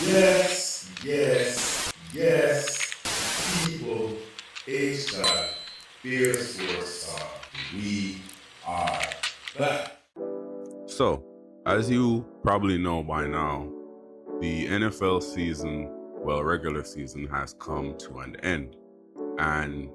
Yes, yes, yes. People, H God, fear source talk. We are back. So, as you probably know by now, the NFL season, well, regular season, has come to an end. And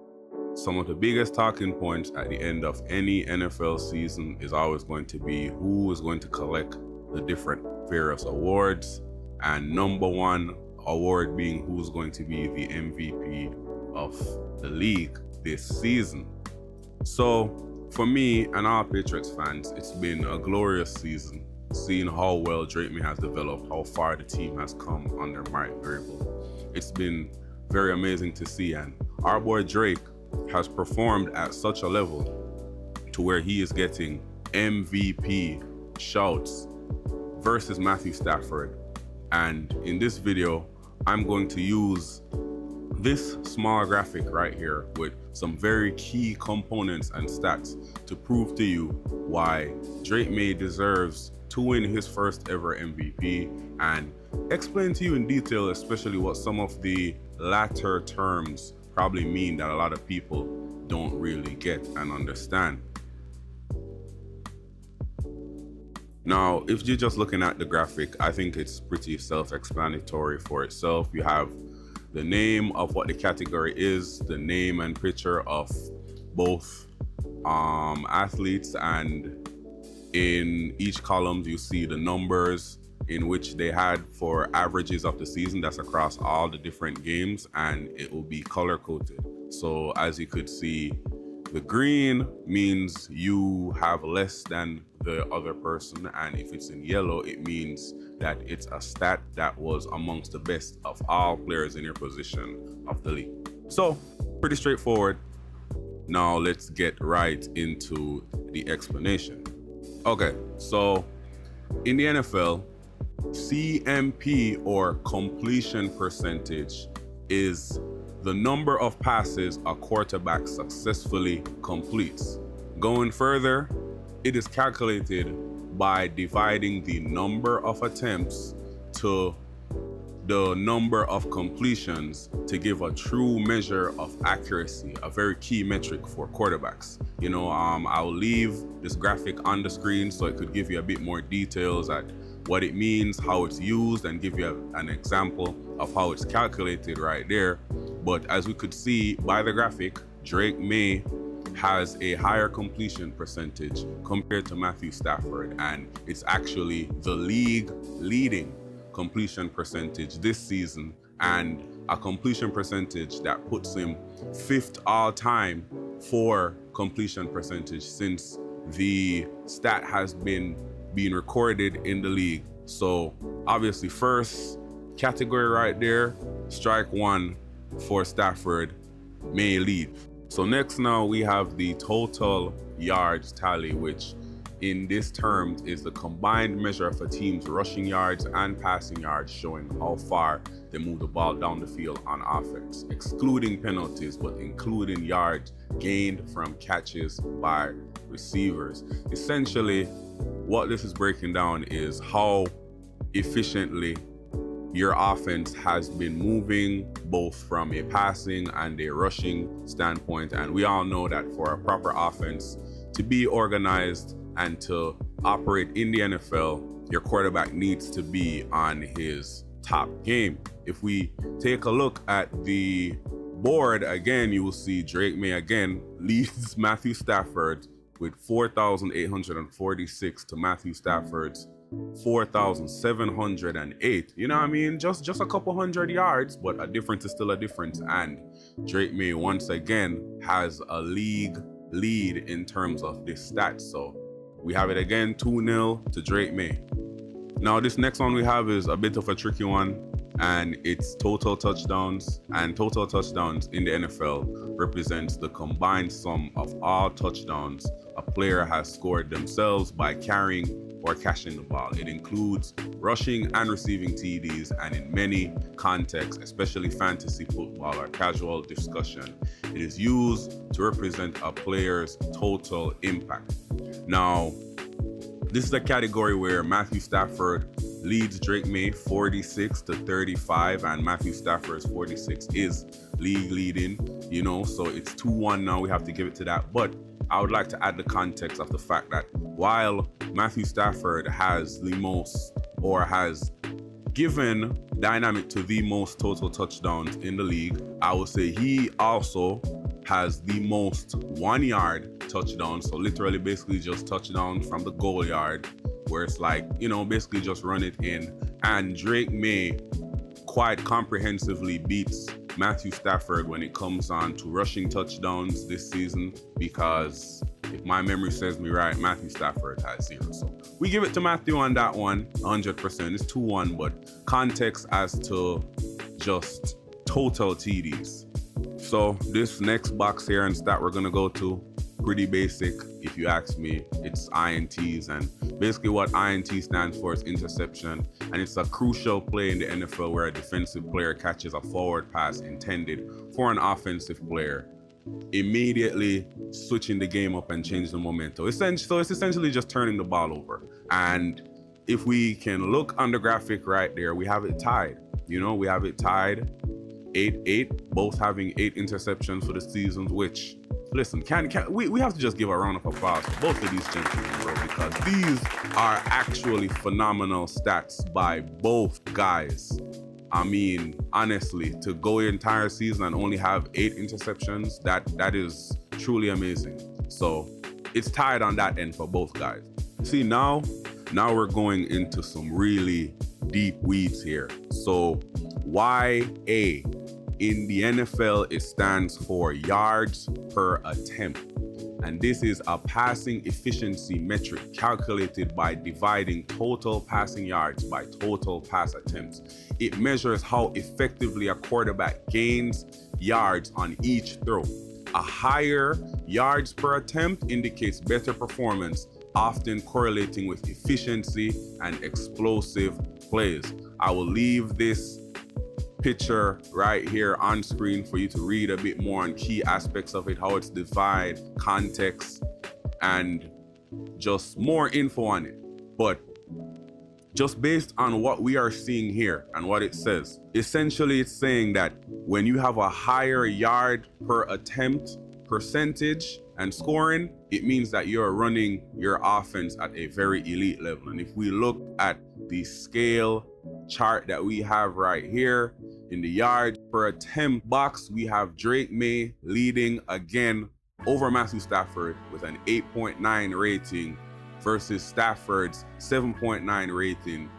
some of the biggest talking points at the end of any NFL season is always going to be who is going to collect the different various awards, and number one award being who's going to be the MVP of the league this season. So, for me and all Patriots fans, it's been a glorious season, seeing how well Drake Maye has developed, how far the team has come under Mike Vrabel. It's been very amazing to see, and our boy Drake has performed at such a level to where he is getting MVP shouts versus Matthew Stafford. And in this video, I'm going to use this small graphic right here with some very key components and stats to prove to you why Drake Maye deserves to win his first ever MVP, and explain to you in detail especially what some of the latter terms probably mean that a lot of people don't really get and understand. Now, if you're just looking at the graphic, I think it's pretty self-explanatory for itself. You have the name of what the category is, the name and picture of both athletes, and in each column you see the numbers in which they had for averages of the season. That's across all the different games, and it will be color coded. So as you could see, the green means you have less than the other person, and if it's in yellow, it means that it's a stat that was amongst the best of all players in your position of the league. So, pretty straightforward. Now let's get right into the explanation. Okay, so in the NFL, CMP, or completion percentage, is the number of passes a quarterback successfully completes. Going further, it is calculated by dividing the number of attempts to the number of completions to give a true measure of accuracy, a very key metric for quarterbacks. I'll leave this graphic on the screen so it could give you a bit more details at what it means, how it's used, and give you an example of how it's calculated right there. But as we could see by the graphic, Drake Maye has a higher completion percentage compared to Matthew Stafford, and it's actually the league leading completion percentage this season, and a completion percentage that puts him fifth all time for completion percentage since the stat has been being recorded in the league. So obviously, first category right there, strike one for Stafford, May lead. So next now we have the total yards tally, which in this term is the combined measure of a team's rushing yards and passing yards, showing how far they move the ball down the field on offense, excluding penalties, but including yards gained from catches by receivers. Essentially, what this is breaking down is how efficiently your offense has been moving, both from a passing and a rushing standpoint. And we all know that for a proper offense to be organized and to operate in the NFL, your quarterback needs to be on his top game. If we take a look at the board again, you will see Drake Maye again leads Matthew Stafford with 4,846 to Matthew Stafford's 4,708. You know what I mean? Just a couple hundred yards, but a difference is still a difference. And Drake Maye once again has a league lead in terms of this stat. So we have it again, 2-0 to Drake Maye. Now this next one we have is a bit of a tricky one, and it's total touchdowns. And total touchdowns in the NFL represents the combined sum of all touchdowns a player has scored themselves by carrying or catching the ball. It includes rushing and receiving TDs, and in many contexts, especially fantasy football or casual discussion, it is used to represent a player's total impact. Now, this is a category where Matthew Stafford leads Drake Maye 46 to 35, and Matthew Stafford's 46 is league leading, so it's 2-1 now. We have to give it to that. But I would like to add the context of the fact that while Matthew Stafford has the most, or has given dynamic to the most total touchdowns in the league, I would say he also has the most 1-yard touchdowns. So literally basically just touchdowns from the goal yard, where it's like, basically just run it in. And Drake Maye quite comprehensively beats Matthew Stafford when it comes on to rushing touchdowns this season, because if my memory serves me right, Matthew Stafford has 0. So we give it to Matthew on that one, 100%. It's 2-1, but context as to just total TDs. So this next box here and stat we're gonna go to, pretty basic if you ask me. It's INTs, and basically what INT stands for is interception, and it's a crucial play in the NFL where a defensive player catches a forward pass intended for an offensive player, immediately switching the game up and changing the momentum. So it's essentially just turning the ball over. And if we can look on the graphic right there, we have it tied. We have it tied 8-8, both having 8 interceptions for the seasons, which, listen, we have to just give a round of applause to both of these gentlemen, bro, because these are actually phenomenal stats by both guys. I mean, honestly, to go the entire season and only have 8 interceptions, that is truly amazing. So it's tied on that end for both guys. See, now we're going into some really deep weeds here. So YA in the NFL, it stands for yards per attempt. And this is a passing efficiency metric calculated by dividing total passing yards by total pass attempts. It measures how effectively a quarterback gains yards on each throw. A higher yards per attempt indicates better performance, often correlating with efficiency and explosive plays. I will leave this picture right here on screen for you to read a bit more on key aspects of it, how it's divided, context, and just more info on it. But just based on what we are seeing here and what it says, essentially it's saying that when you have a higher yard per attempt percentage and scoring, it means that you're running your offense at a very elite level. And if we look at the scale chart that we have right here, in the yard per attempt box, we have Drake Maye leading again over Matthew Stafford with an 8.9 rating versus Stafford's 7.9 rating.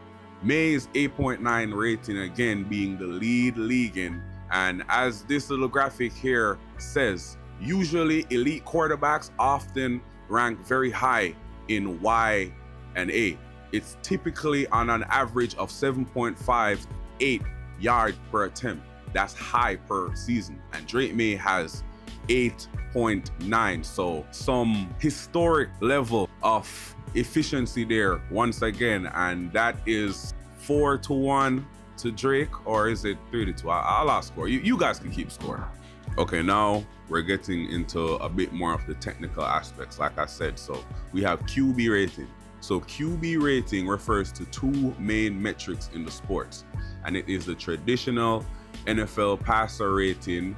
Maye's 8.9 rating again being the lead leaguing. And as this little graphic here says, usually elite quarterbacks often rank very high in Y and A. It's typically on an average of 7.58 yards per attempt. That's high per season. And Drake Maye has 8.9. So some historic level of efficiency there once again. And that is 4-1 to Drake, or is it 3-2? I'll score. You guys can keep scoring. Okay, now we're getting into a bit more of the technical aspects, like I said. So we have QB rating. So QB rating refers to 2 main metrics in the sports, and it is the traditional NFL passer rating,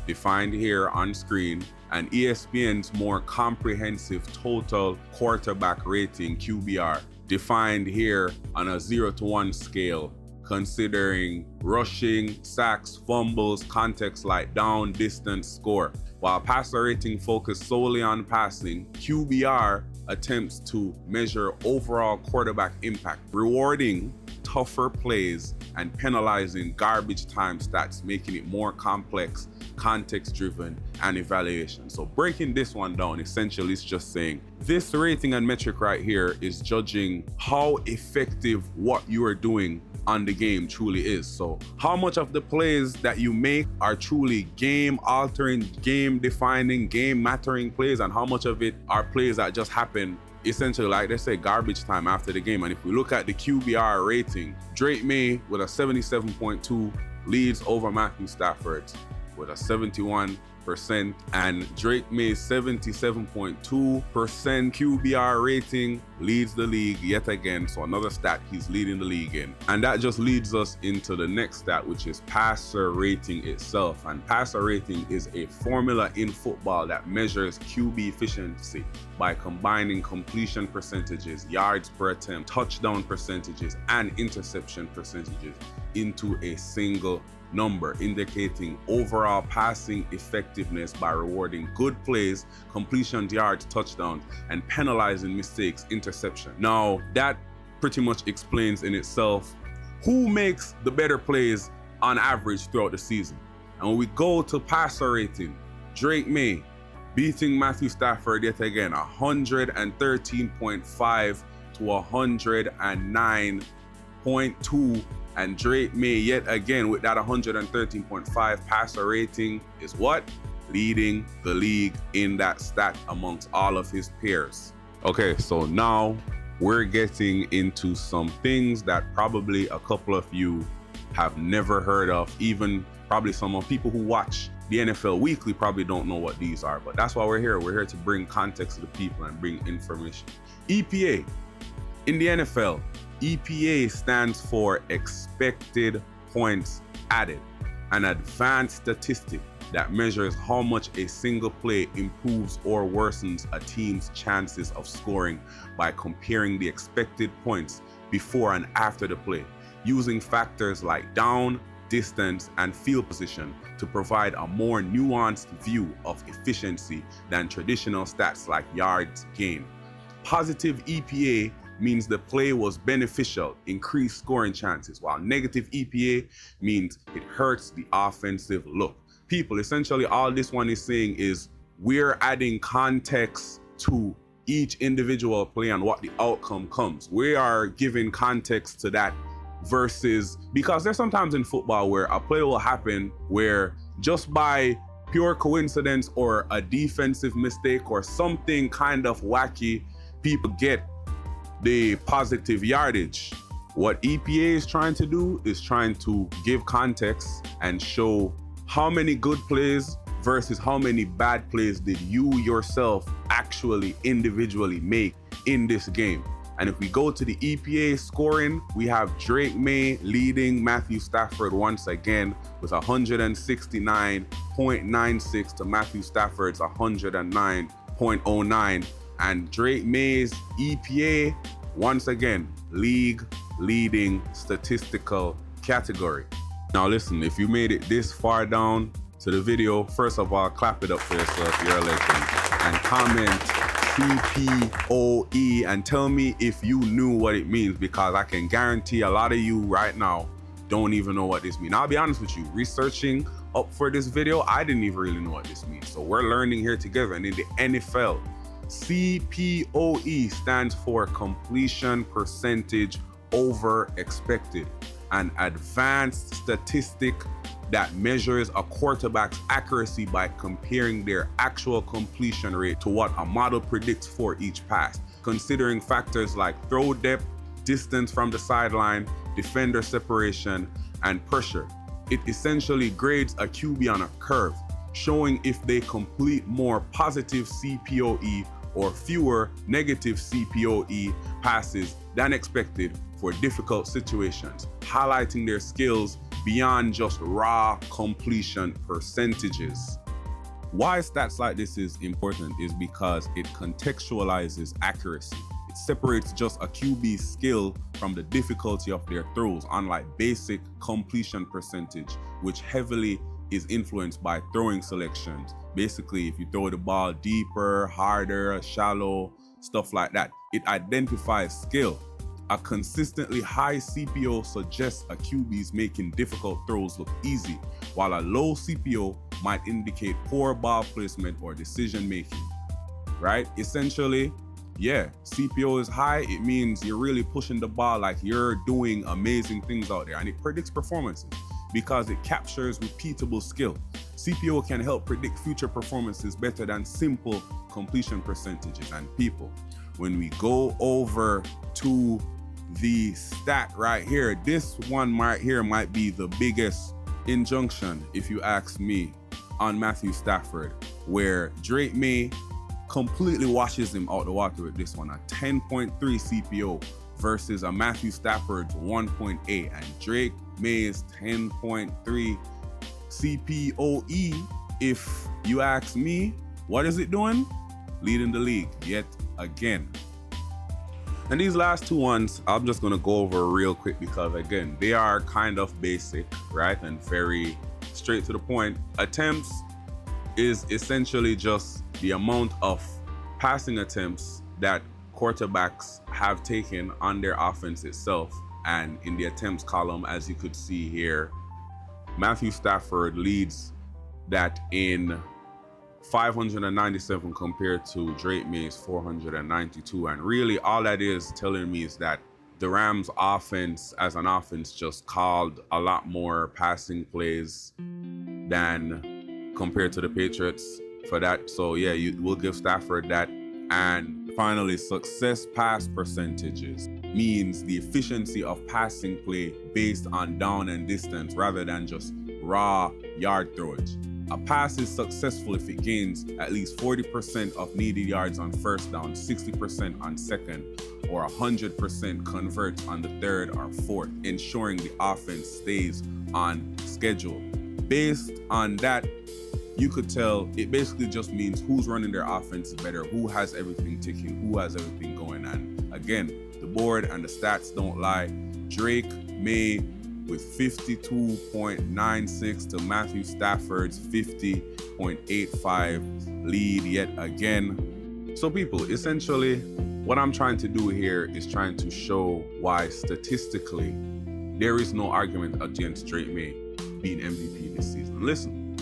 defined here on screen, and ESPN's more comprehensive total quarterback rating, QBR, defined here on a 0 to 1 scale, considering rushing, sacks, fumbles, context like down, distance, score. While passer rating focuses solely on passing, QBR attempts to measure overall quarterback impact, rewarding tougher plays and penalizing garbage time stats, making it more complex, context-driven, and evaluation. So breaking this one down, essentially it's just saying this rating and metric right here is judging how effective what you are doing on the game truly is. So how much of the plays that you make are truly game-altering, game-defining, game-mattering plays, and how much of it are plays that just happen essentially, like they say, garbage time after the game. And if we look at the QBR rating, Drake Maye with a 77.2 leads over Matthew Stafford with a 71.9. 78%, and Drake Maye's 77.2% QBR rating leads the league yet again. So another stat he's leading the league in. And that just leads us into the next stat, which is passer rating itself. And passer rating is a formula in football that measures QB efficiency by combining completion percentages, yards per attempt, touchdown percentages, and interception percentages into a single number, indicating overall passing effectiveness by rewarding good plays, completion yards, touchdowns, and penalizing mistakes, interception. Now, that pretty much explains in itself who makes the better plays on average throughout the season. And when we go to passer rating, Drake Maye beating Matthew Stafford yet again, 113.5 to 109.2. And Drake Maye yet again with that 113.5 passer rating is what? Leading the league in that stat amongst all of his peers. Okay, so now we're getting into some things that probably a couple of you have never heard of. Even probably some of people who watch the NFL Weekly probably don't know what these are, but that's why we're here. We're here to bring context to the people and bring information. EPA. In the NFL, EPA stands for expected points added, an advanced statistic that measures how much a single play improves or worsens a team's chances of scoring by comparing the expected points before and after the play, using factors like down, distance, and field position to provide a more nuanced view of efficiency than traditional stats like yards gained. Positive EPA means the play was beneficial, increased scoring chances, while negative EPA means it hurts the offensive look. People, essentially all this one is saying is we're adding context to each individual play and what the outcome comes. We are giving context to that versus, because there's sometimes in football where a play will happen where just by pure coincidence or a defensive mistake or something kind of wacky, people get the positive yardage. What EPA is trying to do is trying to give context and show how many good plays versus how many bad plays did you yourself actually individually make in this game. And if we go to the EPA scoring, we have Drake Maye leading Matthew Stafford once again with 169.96 to Matthew Stafford's 109.09. And Drake Maye's EPA, once again, league leading statistical category. Now listen, if you made it this far down to the video, first of all, clap it up for yourself, you're a legend. And comment CPOE and tell me if you knew what it means, because I can guarantee a lot of you right now don't even know what this means. I'll be honest with you, researching up for this video, I didn't even really know what this means. So we're learning here together. And in the NFL, CPOE stands for completion percentage over expected, an advanced statistic that measures a quarterback's accuracy by comparing their actual completion rate to what a model predicts for each pass, considering factors like throw depth, distance from the sideline, defender separation, and pressure. It essentially grades a QB on a curve, showing if they complete more positive CPOE or fewer negative CPOE passes than expected for difficult situations, highlighting their skills beyond just raw completion percentages. Why stats like this is important is because it contextualizes accuracy. It separates just a QB's skill from the difficulty of their throws, unlike basic completion percentage, which heavily is influenced by throwing selections. Basically, if you throw the ball deeper, harder, shallow, stuff like that, it identifies skill. A consistently high CPO suggests a QB's making difficult throws look easy, while a low CPO might indicate poor ball placement or decision making, right? Essentially, yeah, CPO is high, it means you're really pushing the ball like you're doing amazing things out there, and it predicts performances because it captures repeatable skill. CPO can help predict future performances better than simple completion percentages. And people, when we go over to the stat right here, this one right here might be the biggest injunction, if you ask me. on Matthew Stafford, where Drake Maye completely washes him out the water with this one. A 10.3 CPO versus a Matthew Stafford's 1.8, and Drake Maye's 10.3 CPOE, if you ask me, what is it doing? Leading the league yet again. And these last two ones, I'm just gonna go over real quick because again, they are kind of basic, right? And very straight to the point. Attempts is essentially just the amount of passing attempts that quarterbacks have taken on their offense itself. And in the attempts column, as you could see here, Matthew Stafford leads that in 597 compared to Drake Maye's 492. And really all that is telling me is that the Rams offense as an offense just called a lot more passing plays than compared to the Patriots for that. So yeah, you will give Stafford that. And finally, success pass percentages means the efficiency of passing play based on down and distance rather than just raw yard throwage. A pass is successful if it gains at least 40% of needed yards on first down, 60% on second, or 100% converts on the third or fourth, ensuring the offense stays on schedule. Based on that, you could tell it basically just means who's running their offense better, who has everything ticking, who has everything going on. Again, the board and the stats don't lie. Drake Maye with 52.96 to Matthew Stafford's 50.85 lead yet again. So people, essentially, what I'm trying to do here is trying to show why statistically there is no argument against Drake Maye being MVP this season. Listen,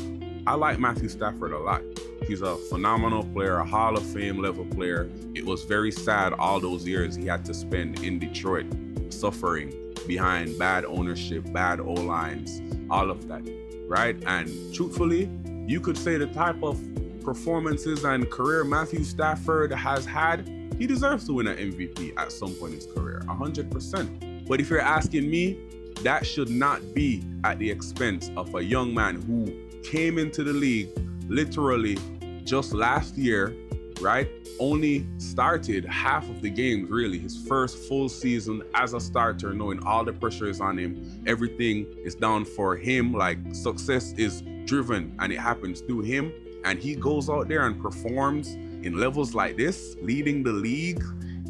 I like Matthew Stafford a lot. He's a phenomenal player, a Hall of Fame level player. It was very sad all those years he had to spend in Detroit suffering behind bad ownership, bad O-lines, all of that, right? And truthfully, you could say the type of performances and career Matthew Stafford has had, he deserves to win an MVP at some point in his career, 100%. But if you're asking me, that should not be at the expense of a young man who came into the league literally just last year, right? Only started half of the games, really. His first full season as a starter, knowing all the pressure is on him. Everything is down for him. Like, success is driven and it happens through him. And he goes out there and performs in levels like this, leading the league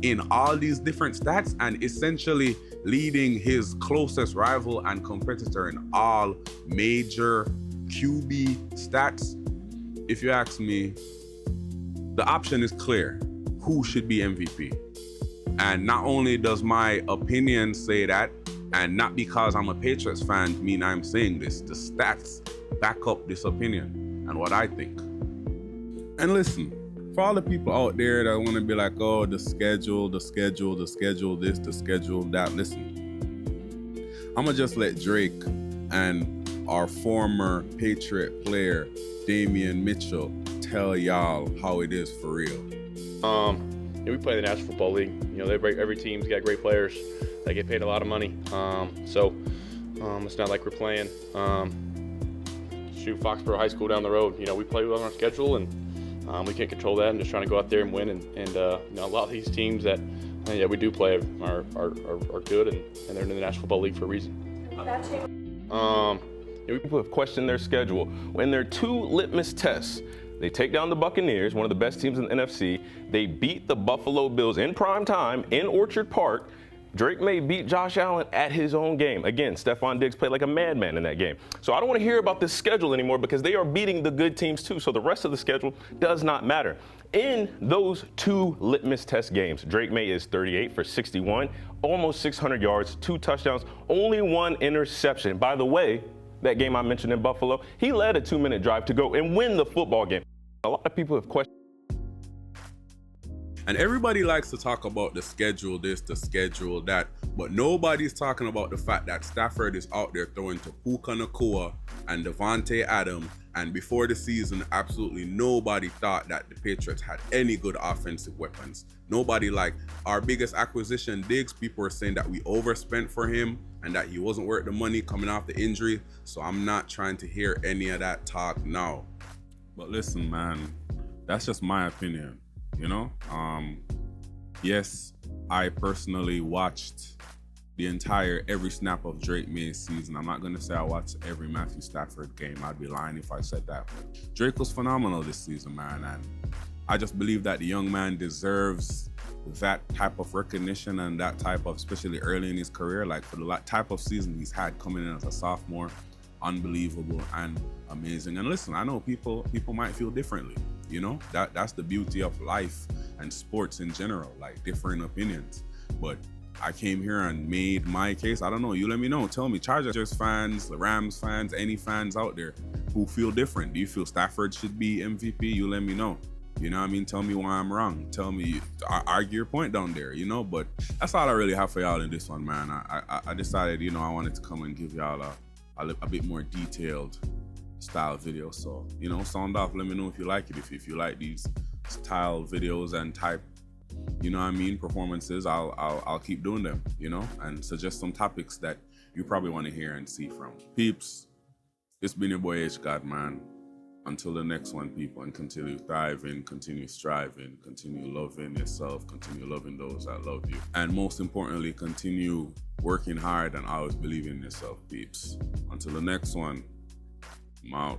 in all these different stats and essentially leading his closest rival and competitor in all major QB stats. If you ask me, the option is clear. Who should be MVP? And not only does my opinion say that, and not because I'm a Patriots fan mean I'm saying this, the stats back up this opinion and what I think. And listen, for all the people out there that want to be like, oh, the schedule, this, the schedule, that, listen, I'm gonna just let Drake and our former Patriot player, Damian Mitchell, tell y'all how it is for real. We play the National Football League. You know, every team's got great players. They get paid a lot of money. So it's not like we're playing Foxborough High School down the road. You know, we play on our schedule, and we can't control that. I'm just trying to go out there and win. And you know, a lot of these teams that we do play are good, and they're in the National Football League for a reason. People have questioned their schedule. When there are two litmus tests, they take down the Buccaneers, one of the best teams in the NFC. They beat the Buffalo Bills in prime time in Orchard Park. Drake Maye beat Josh Allen at his own game. Again, Stephon Diggs played like a madman in that game. So I don't want to hear about this schedule anymore because they are beating the good teams too. So the rest of the schedule does not matter. In those two litmus test games, Drake Maye is 38 for 61, almost 600 yards, 2 touchdowns, only 1 interception. By the way, that game I mentioned in Buffalo, he led a 2-minute drive to go and win the football game. A lot of people have questioned. And everybody likes to talk about the schedule this, the schedule that, but nobody's talking about the fact that Stafford is out there throwing to Puka Nacua and Devontae Adams. And before the season, absolutely nobody thought that the Patriots had any good offensive weapons. Nobody liked our biggest acquisition, Diggs. People were saying that we overspent for him and that he wasn't worth the money coming off the injury. So I'm not trying to hear any of that talk now. But listen, man, that's just my opinion, you know? Yes, I personally watched the entire every snap of Drake Maye's season. I'm not gonna say I watched every Matthew Stafford game. I'd be lying if I said that. But Drake was phenomenal this season, man, and I just believe that the young man deserves that type of recognition and that type of, especially early in his career, like for the type of season he's had coming in as a sophomore, unbelievable and amazing. And listen, I know people might feel differently, you know? That's the beauty of life and sports in general, like different opinions. But I came here and made my case. I don't know, you let me know. Tell me, Chargers fans, Rams fans, any fans out there who feel different. Do you feel Stafford should be MVP? You let me know. You know what I mean? Tell me why I'm wrong. Tell me, argue your point down there, you know? But that's all I really have for y'all in this one, man. I decided, you know, I wanted to come and give y'all a bit more detailed style video. So, you know, sound off. Let me know if you like it. If you like these style videos and type, you know what I mean, performances, I'll keep doing them, you know, and suggest some topics that you probably want to hear and see from. Peeps, it's been your boy H God, man. Until the next one, people, and continue thriving, continue striving, continue loving yourself, continue loving those that love you. And most importantly, continue working hard and always believing in yourself, peeps. Until the next one, I'm out.